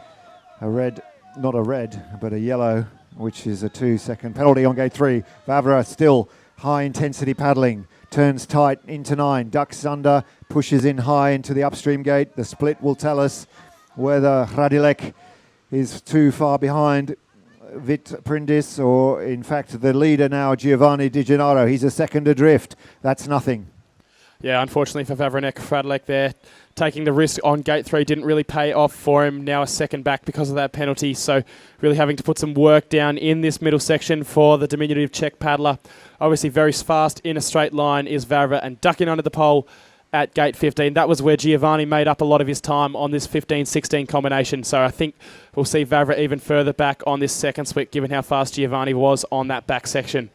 a red, not a red, but a yellow, which is a 2-second penalty on gate 3. Vavra still high intensity paddling, turns tight into 9, ducks under, pushes in high into the upstream gate. The split will tell us whether Radilek is too far behind Vit Prindis, or in fact the leader now, Giovanni Di Gennaro. He's a second adrift. That's nothing. Yeah, unfortunately for Vavranek Radilek there, taking the risk on gate 3 didn't really pay off for him. Now a second back because of that penalty, so really having to put some work down in this middle section for the diminutive Czech paddler. Obviously very fast in a straight line is Vavra, and ducking under the pole at gate 15. That was where Giovanni made up a lot of his time on this 15-16 combination, so I think we'll see Vavra even further back on this second split given how fast Giovanni was on that back section.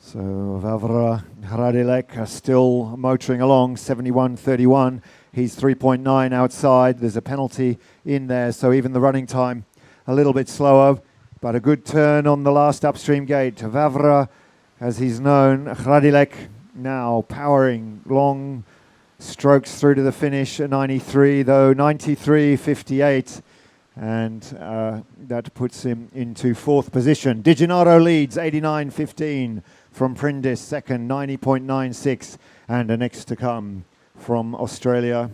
So Vavra Radilek are still motoring along, 71.31. He's 3.9 outside. There's a penalty in there, so even the running time a little bit slower, but a good turn on the last upstream gate. Vavra, as he's known, Radilek now powering long strokes through to the finish at 93, though 93.58. And that puts him into 4th position. Di Gennaro leads 89.15 from Prindis, second 90.96, and the next to come from Australia.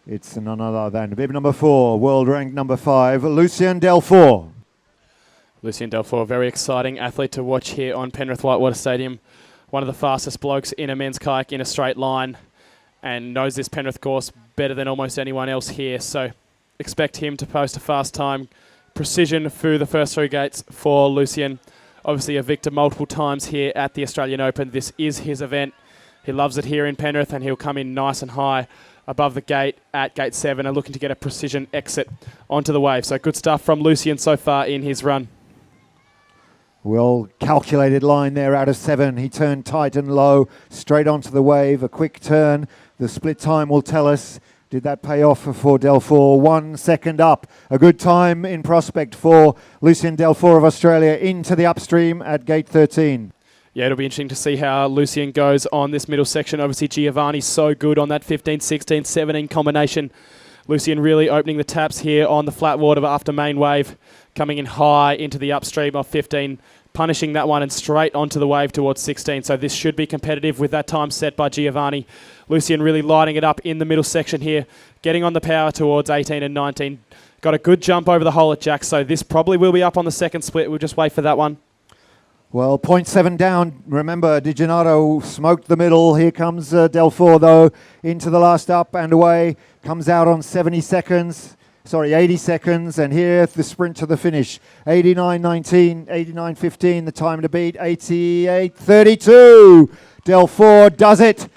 It's none other than bib number 4, world ranked number 5, Lucien Delfour. Lucien Delfour, very exciting athlete to watch here on Penrith Whitewater Stadium. One of the fastest blokes in a men's kayak in a straight line, and knows this Penrith course better than almost anyone else here. So expect him to post a fast time precision through the first three gates for Lucien. Obviously a victor multiple times here at the Australian Open. This is his event. He loves it here in Penrith, and he'll come in nice and high above the gate at gate 7 and looking to get a precision exit onto the wave. So good stuff from Lucien so far in his run. Well calculated line there out of 7. He turned tight and low, straight onto the wave, a quick turn. The split time will tell us. Did that pay off for Delfour? 1 second up. A good time in prospect for Lucien Delfour of Australia into the upstream at gate 13. Yeah, it'll be interesting to see how Lucien goes on this middle section. Obviously, Giovanni's so good on that 15, 16, 17 combination. Lucien really opening the taps here on the flat water after main wave, coming in high into the upstream of 15, punishing that one and straight onto the wave towards 16. So this should be competitive with that time set by Giovanni. Lucien really lighting it up in the middle section here, getting on the power towards 18 and 19. Got a good jump over the hole at Jack, so this probably will be up on the second split. We'll just wait for that one. Well, 0.7 down. Remember, Di Gennaro smoked the middle. Here comes Delfour, though, into the last up and away. Comes out on 80 seconds. And here the sprint to the finish. 89.19, 89.15, the time to beat. 88.32. Delfour does it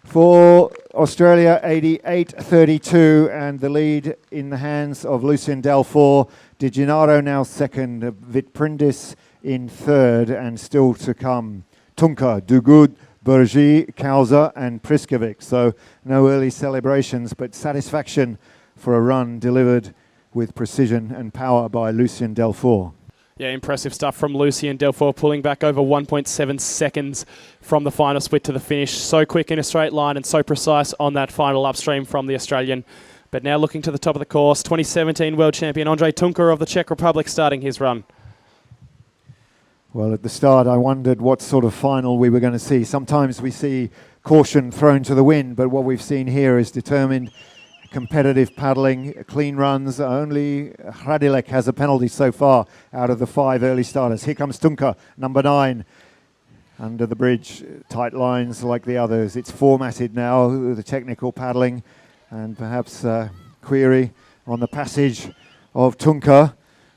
for Australia, 88.32, and the lead in the hands of Lucien Delfour. Di Gennaro now second, Vitprindis in third, and still to come Tunka, Dugud, Bergy, Kauza and Priskovic. So no early celebrations, but satisfaction for a run delivered with precision and power by Lucien Delfour. Yeah, impressive stuff from Lucien Delfour, pulling back over 1.7 seconds from the final split to the finish. So quick in a straight line and so precise on that final upstream from the Australian. But now looking to the top of the course, 2017 world champion Andrej Tunka of the Czech Republic starting his run. Well, at the start, I wondered what sort of final we were going to see. Sometimes we see caution thrown to the wind, but what we've seen here is determined, competitive paddling, clean runs. Only Hradilek has a penalty so far out of the 5 early starters. Here comes Tunka, number 9, under the bridge. Tight lines like the others. It's formatted now, the technical paddling, and perhaps query on the passage of Tunka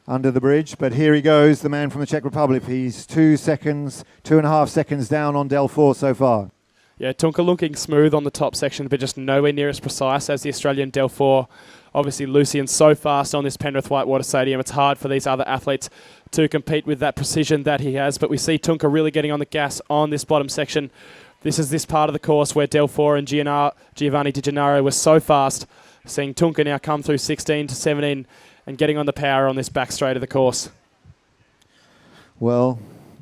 under the bridge, but here he goes, the man from the Czech Republic. He's 2.5 seconds down on Delfour so far. Yeah, Tunka looking smooth on the top section, but just nowhere near as precise as the Australian Delfour. Obviously, Lucien's so fast on this Penrith Whitewater Stadium, it's hard for these other athletes to compete with that precision that he has, but we see Tunka really getting on the gas on this bottom section. This is this part of the course where Delfour and Giovanni Di Gennaro were so fast. Seeing Tunka now come through 16 to 17 and getting on the power on this back straight of the course. Well,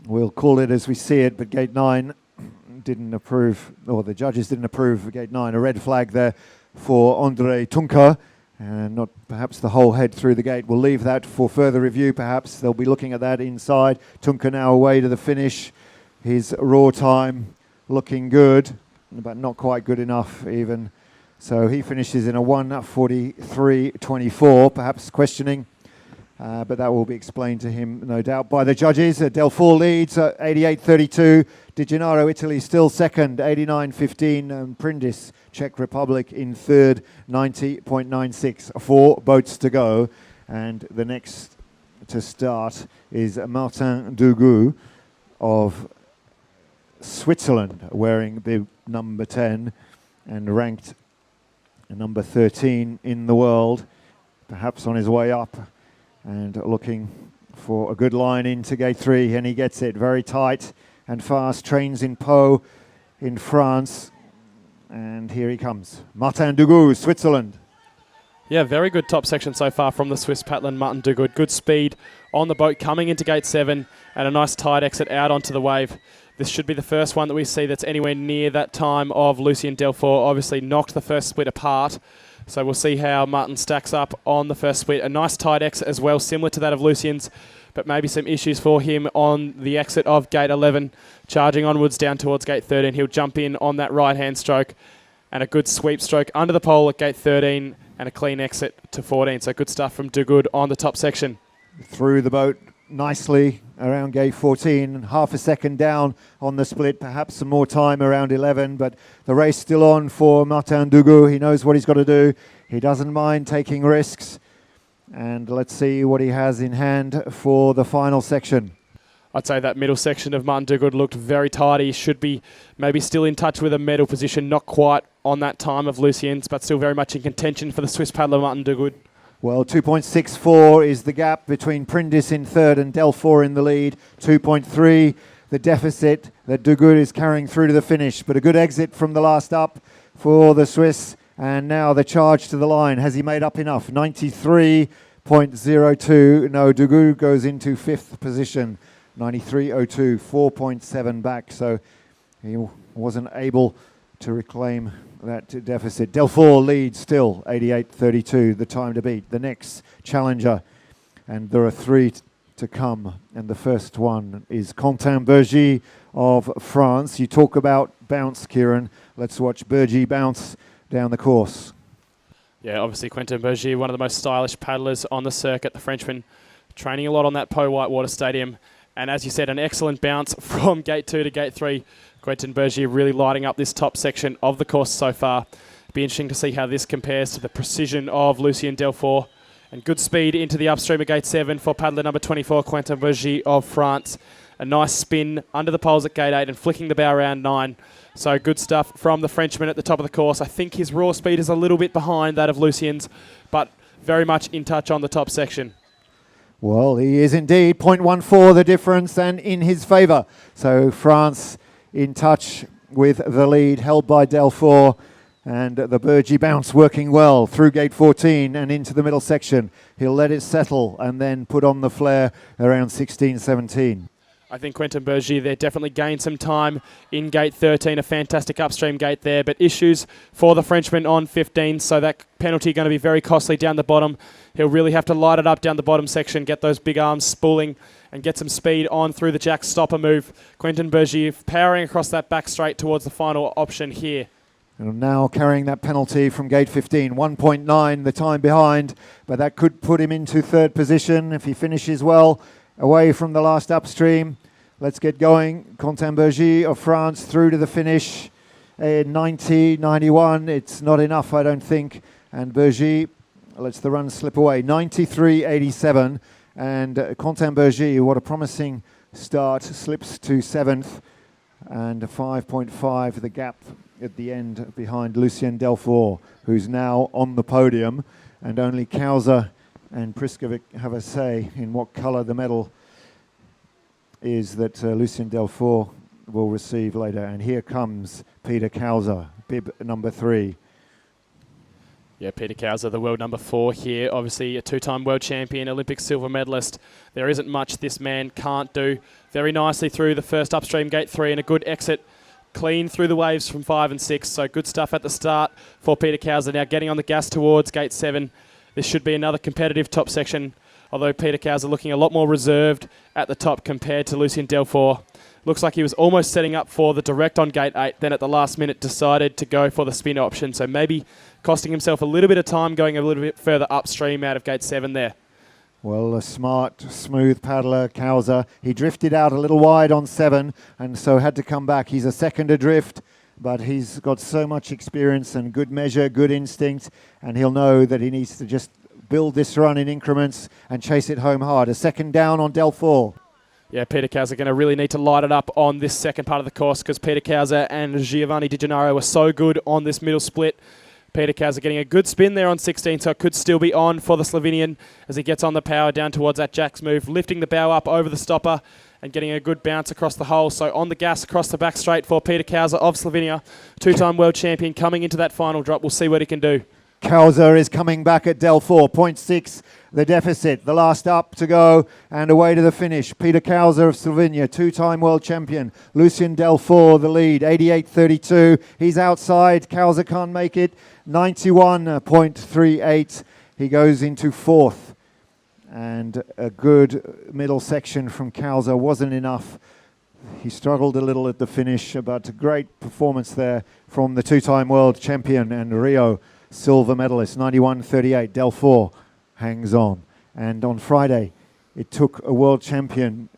we'll call it as we see it, but gate 9 didn't approve, or the judges didn't approve of gate 9. A red flag there for Andrej Tunka, and not perhaps the whole head through the gate. We'll leave that for further review, perhaps. They'll be looking at that inside. Tunka now away to the finish. His raw time looking good, but not quite good enough even. So he finishes in a 1:43.24, perhaps questioning, but that will be explained to him, no doubt, by the judges. Delfour leads 88.32. Di Gennaro, Italy, still second, 89.15. And Prindis, Czech Republic, in third, 90.96. 4 boats to go. And the next to start is Martin Dugu of Switzerland, wearing the number 10 and ranked number 13 in the world, perhaps on his way up and looking for a good line into gate 3, and he gets it very tight and fast. Trains in Pau in France, and here he comes. Martin Dugu, Switzerland. Yeah, very good top section so far from the Swiss paddler Martin Dugu. Good speed on the boat coming into gate 7 and a nice tight exit out onto the wave. This should be the first one that we see that's anywhere near that time of Lucien Delfour. Obviously knocked the first split apart. So we'll see how Martin stacks up on the first split. A nice tight exit as well, similar to that of Lucien's, but maybe some issues for him on the exit of gate 11. Charging onwards down towards gate 13. He'll jump in on that right-hand stroke and a good sweep stroke under the pole at gate 13 and a clean exit to 14. So good stuff from Dugud on the top section. Through the boat nicely around gate 14, half a second down on the split, perhaps some more time around 11, but the race still on for Martin Dugu. He knows what he's got to do. He doesn't mind taking risks, And let's see what he has in hand for the final section. I'd say that middle section of Martin Duguid looked very tidy. Should be maybe still in touch with a medal position, not quite on that time of Lucien's, but still very much in contention for the Swiss paddler Martin Duguid. Well, 2.64 is the gap between Prindis in third and Delfour in the lead. 2.3, the deficit that Duguid is carrying through to the finish. But a good exit from the last up for the Swiss. And now the charge to the line. Has he made up enough? 93.02. No, Duguid goes into fifth position. 93.02, 4.7 back. So he wasn't able to reclaim that deficit. Delfour leads still, 88.32, the time to beat. The next challenger, and there are three to come. And the first one is Quentin Bergy of France. You talk about bounce, Kieran. Let's watch Bergy bounce down the course. Yeah, obviously Quentin Bergy, one of the most stylish paddlers on the circuit. The Frenchman training a lot on that Po Whitewater Stadium. And as you said, an excellent bounce from gate 2 to gate 3. Quentin Bergy really lighting up this top section of the course so far. Be interesting to see how this compares to the precision of Lucien Delfour. And good speed into the upstream of gate 7 for paddler number 24, Quentin Bergy of France. A nice spin under the poles at gate 8 and flicking the bow around 9. So good stuff from the Frenchman at the top of the course. I think his raw speed is a little bit behind that of Lucien's, but very much in touch on the top section. Well, he is indeed. 0.14 the difference and in his favour. So France in touch with the lead, held by Delfour, and the Bergy bounce working well through gate 14 and into the middle section. He'll let it settle and then put on the flare around 16-17. I think Quentin Bergy there definitely gained some time in gate 13, a fantastic upstream gate there, but issues for the Frenchman on 15, so that penalty going to be very costly down the bottom. He'll really have to light it up down the bottom section, get those big arms spooling and get some speed on through the jack stopper move. Quentin Bergy powering across that back straight towards the final option here. And now carrying that penalty from gate 15, 1.9 the time behind, but that could put him into third position if he finishes well away from the last upstream. Let's get going. Quentin Bergy of France through to the finish. 90, 91, it's not enough, I don't think. And Bergy lets the run slip away. 93.87. And Quentin Bergy, what a promising start, slips to 7th. And 5.5 the gap at the end behind Lucien Delfour, who's now on the podium. And only Kauser and Priskovic have a say in what colour the medal is that Lucien Delfour will receive later. And here comes Peter Kauser, bib number 3. Yeah, Peter Kauser, the world number 4 here. Obviously a 2-time world champion, Olympic silver medalist. There isn't much this man can't do. Very nicely through the first upstream gate 3 and a good exit. Clean through the waves from 5 and 6. So good stuff at the start for Peter Kauser. Now getting on the gas towards gate 7. This should be another competitive top section, although Peter Kauser looking a lot more reserved at the top compared to Lucien Delfour. Looks like he was almost setting up for the direct on gate 8, then at the last minute decided to go for the spin option, so maybe costing himself a little bit of time going a little bit further upstream out of gate 7 there. Well, a smart, smooth paddler, Kauser. He drifted out a little wide on 7 and so had to come back. He's a second adrift, but he's got so much experience and good measure, good instinct, and he'll know that he needs to just build this run in increments and chase it home hard. A second down on Delfour. Yeah, Peter Kauser going to really need to light it up on this second part of the course because Peter Kauser and Giovanni Di Gennaro were so good on this middle split. Peter Kauser getting a good spin there on 16, so it could still be on for the Slovenian as he gets on the power down towards that jacks move, lifting the bow up over the stopper and getting a good bounce across the hole. So on the gas across the back straight for Peter Kauser of Slovenia, 2-time world champion coming into that final drop. We'll see what he can do. Kauser is coming back at Delfour, 0.6 the deficit, the last up to go and away to the finish. Peter Kauser of Slovenia, 2-time world champion. Lucien Delfour the lead, 88.32. He's outside, Kauser can't make it, 91.38. He goes into 4th. And a good middle section from Kauser wasn't enough. He struggled a little at the finish, but a great performance there from the 2-time world champion and Rio silver medalist, 91.38. Delfour hangs on. And on Friday, it took a world champion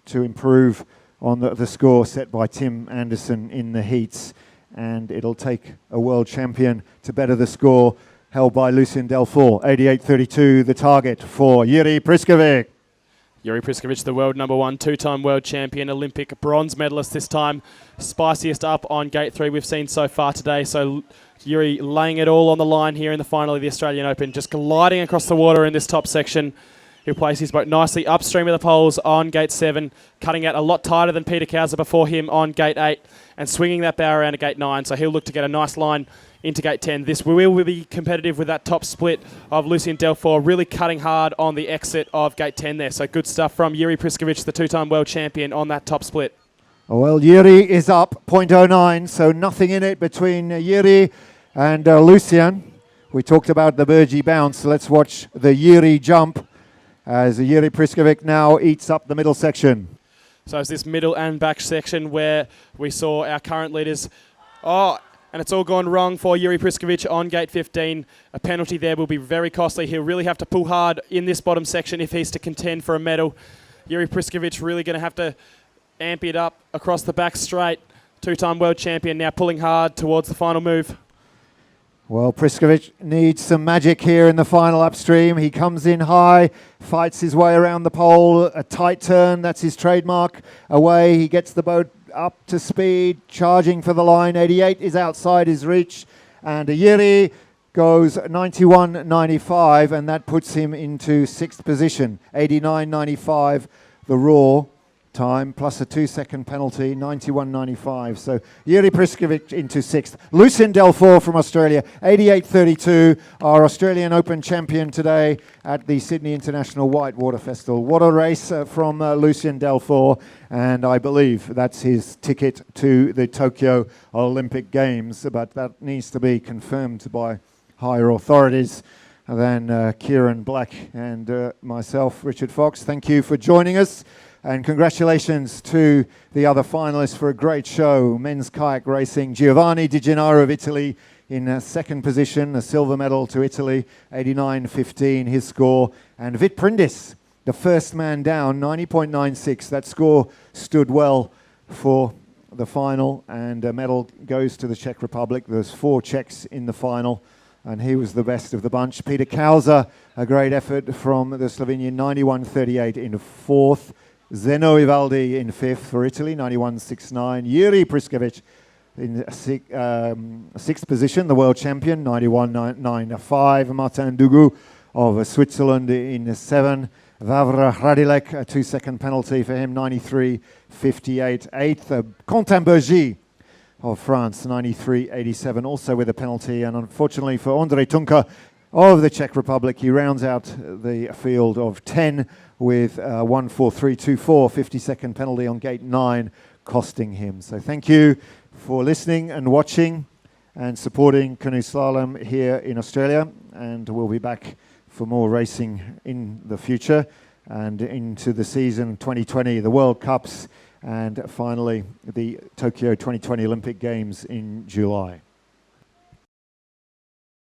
to improve on the score set by Tim Anderson in the heats. And it'll take a world champion to better the score held by Lucien Delfour. 88.32, the target for Yuri Priskovic. Yuri Priskovic, the world number one, two-time world champion, Olympic bronze medalist this time. Spiciest up on gate 3 we've seen so far today. So Yuri laying it all on the line here in the final of the Australian Open, just gliding across the water in this top section. He'll place his boat nicely upstream of the poles on gate 7, cutting out a lot tighter than Peter Kauser before him on gate 8, and swinging that bow around to gate 9. So he'll look to get a nice line into gate 10. This will be competitive with that top split of Lucien Delfour, really cutting hard on the exit of gate 10 there. So good stuff from Yuri Priskovic, the two-time world champion, on that top split. Well, Yuri is up 0.09, so nothing in it between Yuri and Lucien. We talked about the Burgee bounce. Let's watch the Yuri jump as Yuri Priskovic now eats up the middle section. So it's this middle and back section where we saw our current leaders. And it's all gone wrong for Yuri Priskovic on gate 15. A penalty there will be very costly. He'll really have to pull hard in this bottom section if he's to contend for a medal. Yuri Priskovic really going to have to amp it up across the back straight. Two-time world champion now pulling hard towards the final move. Well, Priskovic needs some magic here in the final upstream. He comes in high, fights his way around the pole, a tight turn, that's his trademark. Away, he gets the boat up to speed, charging for the line. 88 is outside his reach, and Yuri goes 91.95, and that puts him into 6th position. 89.95, the raw time, plus a 2-second penalty, 91.95. So Yuri Priskovic into 6th. Lucien Delfour from Australia, 88.32, our Australian Open champion today at the Sydney International Whitewater Festival. What a race from Lucien Delfour, and I believe that's his ticket to the Tokyo Olympic Games, but that needs to be confirmed by higher authorities than Kieran Black and myself, Richard Fox. Thank you for joining us. And congratulations to the other finalists for a great show. Men's kayak racing, Giovanni Di Gennaro of Italy in 2nd position, a silver medal to Italy, 89.15 his score. And Vit Prindis, the first man down, 90.96. That score stood well for the final, and a medal goes to the Czech Republic. There's 4 Czechs in the final, and he was the best of the bunch. Peter Kauser, a great effort from the Slovenian, 91.38 in 4th. Zeno Ivaldi in 5th for Italy, 91.69. Yuri Priskovic in 6th position, the world champion, 91.95. Martin Dugu of Switzerland in 7. Vavra Hradilek, a 2-second penalty for him, 93.58. 8th, Quentin Bergy of France, 93.87, also with a penalty. And unfortunately for Ondrej Tunka of the Czech Republic, he rounds out the field of 10 with 1.4324, 50-second penalty on gate 9, costing him. So thank you for listening and watching and supporting Canoe Slalom here in Australia, and we'll be back for more racing in the future and into the season 2020, the World Cups, and finally the Tokyo 2020 Olympic Games in July.